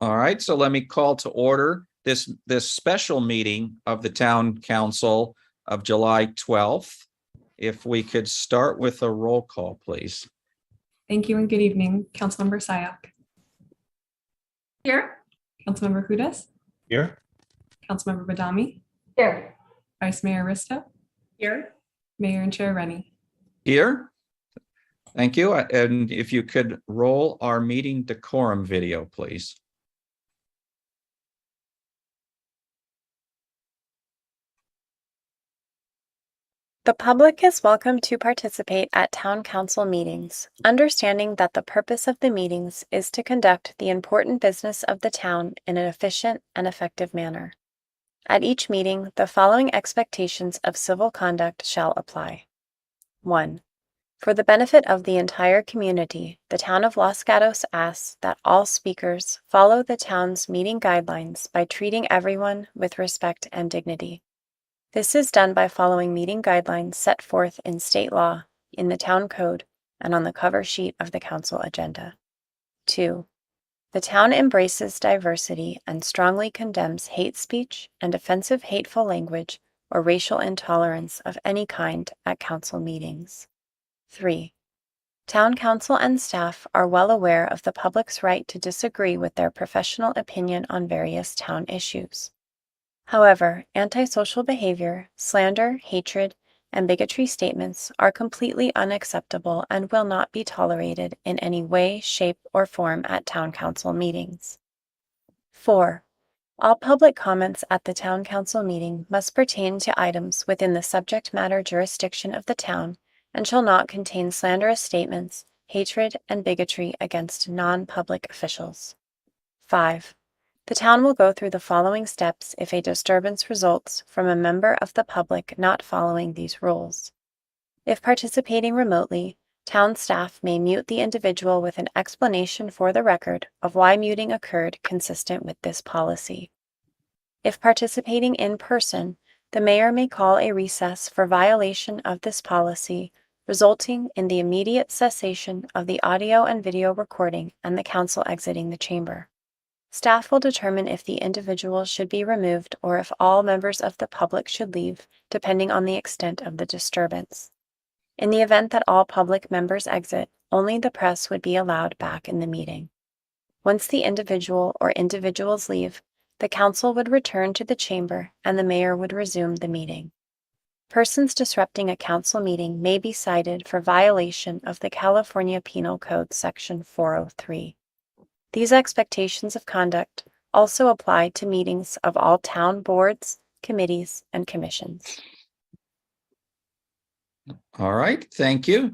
All right, so let me call to order this special meeting of the Town Council of July 12th. If we could start with a roll call, please. Thank you and good evening. Councilmember Sayak. Here. Councilmember Hudas. Here. Councilmember Badami. Here. Vice Mayor Risto. Here. Mayor and Chair Rennie. Here. Thank you. And if you could roll our meeting decorum video, please. The public is welcome to participate at Town Council meetings, understanding that the purpose of the meetings is to conduct the important business of the town in an efficient and effective manner. At each meeting, the following expectations of civil conduct shall apply. 1. For the benefit of the entire community, the Town of Los Gatos asks that all speakers follow the town's meeting guidelines by treating everyone with respect and dignity. This is done by following meeting guidelines set forth in state law, in the town code, and on the cover sheet of the council agenda. 2. The town embraces diversity and strongly condemns hate speech and offensive hateful language or racial intolerance of any kind at council meetings. 3. Town council and staff are well aware of the public's right to disagree with their professional opinion on various town issues. However, antisocial behavior, slander, hatred, and bigotry statements are completely unacceptable and will not be tolerated in any way, shape, or form at Town Council meetings. 4. All public comments at the Town Council meeting must pertain to items within the subject matter jurisdiction of the town and shall not contain slanderous statements, hatred, and bigotry against non-public officials. 5. The town will go through the following steps if a disturbance results from a member of the public not following these rules. If participating remotely, town staff may mute the individual with an explanation for the record of why muting occurred consistent with this policy. If participating in person, the mayor may call a recess for violation of this policy, resulting in the immediate cessation of the audio and video recording and the council exiting the chamber. Staff will determine if the individual should be removed or if all members of the public should leave, depending on the extent of the disturbance. In the event that all public members exit, only the press would be allowed back in the meeting. Once the individual or individuals leave, the council would return to the chamber and the mayor would resume the meeting. Persons disrupting a council meeting may be cited for violation of the California Penal Code Section 403. These expectations of conduct also apply to meetings of all town boards, committees, and commissions. All right, thank you.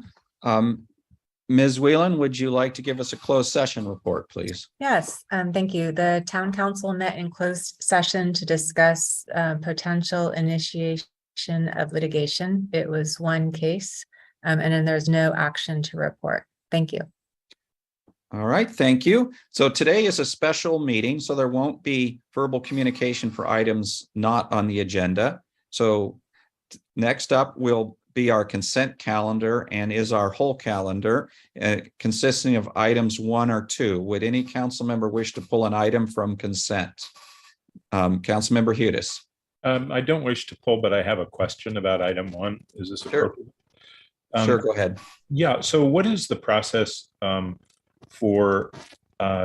Ms. Whelan, would you like to give us a closed session report, please? Yes, thank you. The town council met in closed session to discuss potential initiation of litigation. It was one case, and then there's no action to report. Thank you. All right, thank you. So today is a special meeting, so there won't be verbal communication for items not on the agenda. So next up will be our consent calendar and is our whole calendar consisting of items 1 or 2. Would any council member wish to pull an item from consent? Council member Hudas. I don't wish to pull, but I have a question about item 1. Is this appropriate? Sure, go ahead. Yeah, so what is the process for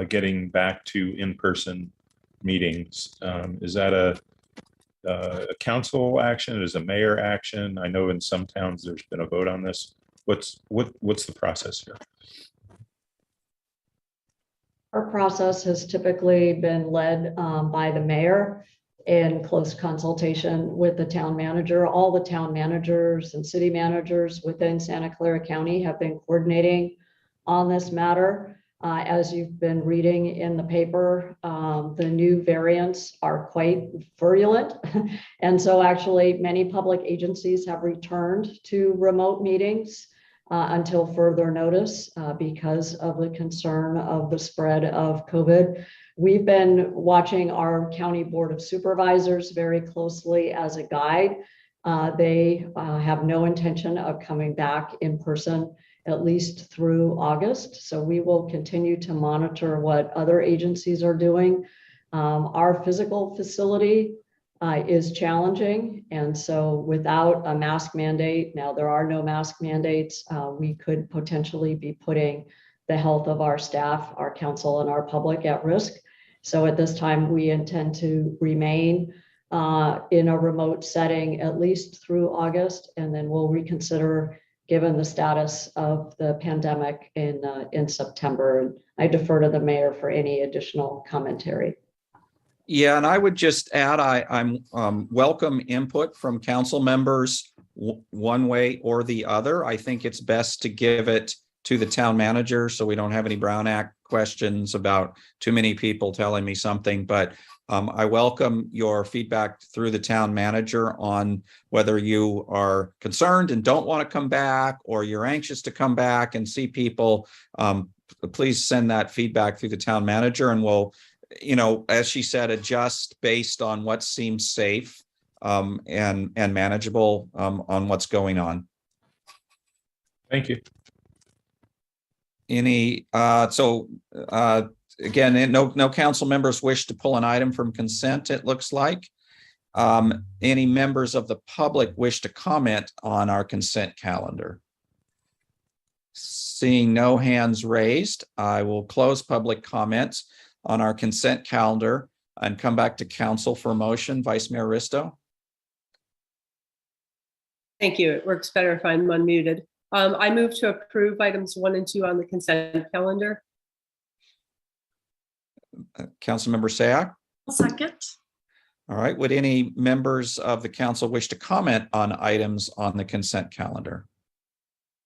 getting back to in-person meetings? Is that a council action? Is a mayor action? I know in some towns there's been a vote on this. What's the process here? Our process has typically been led by the mayor in close consultation with the town manager. All the town managers and city managers within Santa Clara County have been coordinating on this matter. As you've been reading in the paper, the new variants are quite virulent. And so actually many public agencies have returned to remote meetings until further notice because of the concern of the spread of COVID. We've been watching our County Board of Supervisors very closely as a guide. They have no intention of coming back in person at least through August. So we will continue to monitor what other agencies are doing. Our physical facility is challenging. And so without a mask mandate, now there are no mask mandates, we could potentially be putting the health of our staff, our council, and our public at risk. So at this time, we intend to remain in a remote setting at least through August, and then we'll reconsider given the status of the pandemic in September. And I defer to the mayor for any additional commentary. Yeah, and I would just add, I'm welcome input from council members one way or the other. I think it's best to give it to the town manager so we don't have any Brown Act questions about too many people telling me something. But I welcome your feedback through the town manager on whether you are concerned and don't want to come back, or you're anxious to come back and see people. Please send that feedback through the town manager, and we'll, as she said, adjust based on what seems safe and manageable on what's going on. Thank you. Again, no council members wish to pull an item from consent, it looks like. Any members of the public wish to comment on our consent calendar? Seeing no hands raised, I will close public comments on our consent calendar and come back to council for a motion. Vice Mayor Risto. Thank you. It works better if I'm unmuted. I move to approve items 1 and 2 on the consent calendar. Councilmember Sayak. Second. All right. Would any members of the council wish to comment on items on the consent calendar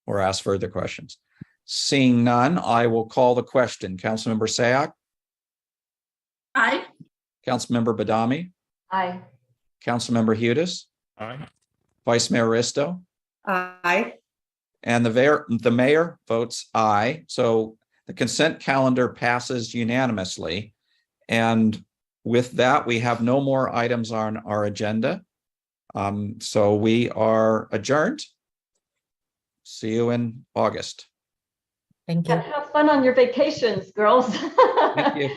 or ask further questions? Seeing none, I will call the question. Councilmember Sayak. Aye. Councilmember Badami. Aye. Councilmember Hudas. Aye. Vice Mayor Risto. Aye. And the mayor votes aye. So the consent calendar passes unanimously. And with that, we have no more items on our agenda. So we are adjourned. See you in August. Thank you. Have fun on your vacations, girls. Thank you.